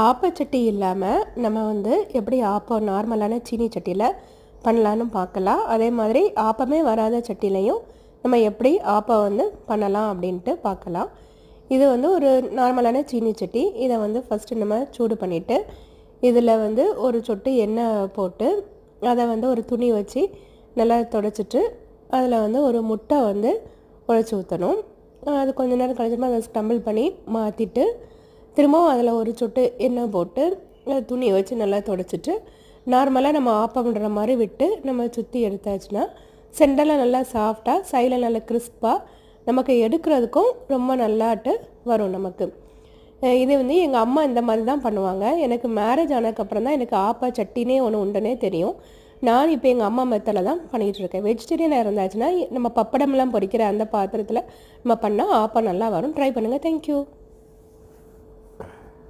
ஆப்பச்சட்டி இல்லாமல் நம்ம வந்து எப்படி ஆப்பம் நார்மலான சீனி சட்டியில் பண்ணலான்னு பார்க்கலாம். அதே மாதிரி ஆப்பமே வராத சட்டிலையும் நம்ம எப்படி ஆப்பம் வந்து பண்ணலாம் அப்படின்ட்டு பார்க்கலாம். இது வந்து ஒரு நார்மலான சீனி சட்டி. இதை வந்து ஃபஸ்ட்டு நம்ம சூடு பண்ணிவிட்டு இதில் வந்து ஒரு சொட்டு எண்ணெய் போட்டு அதை வந்து ஒரு துணி வச்சு நல்லா துடைச்சிட்டு அதில் வந்து ஒரு முட்டை வந்து உடைச்சி ஊற்றணும். அது கொஞ்ச நேரம் கழிச்சோமா அதை ஸ்டம்பிள் பண்ணி மாற்றிட்டு திரும்பவும் அதில் ஒரு சொட்டு எண்ணெய் போட்டு துணி வச்சு நல்லா துடைச்சிட்டு நார்மலாக நம்ம ஆப்பம் பண்ணுற மாதிரி விட்டு நம்ம சுற்றி எடுத்தாச்சுன்னா சென்டரில் நல்லா சாஃப்டாக சைடில் நல்லா கிறிஸ்பாக நமக்கு எடுக்கிறதுக்கும் ரொம்ப நல்லாட்டு வரும் நமக்கு. இது வந்து எங்கள் அம்மா இந்த மாதிரி தான் பண்ணுவாங்க. எனக்கு மேரேஜ் ஆனதுக்கப்புறம் தான் எனக்கு ஆப்பா சட்டினே ஒன்று உண்டுனே தெரியும். நான் இப்போ எங்கள் அம்மா மெத்தடில் தான் பண்ணிகிட்ருக்கேன். வெஜிடேரியனாக இருந்தாச்சுன்னா நம்ம பப்படம்லாம் பொரிக்கிற அந்த பாத்திரத்தில் நம்ம பண்ணால் ஆப்பா நல்லா வரும். ட்ரை பண்ணுங்கள். தேங்க்யூ.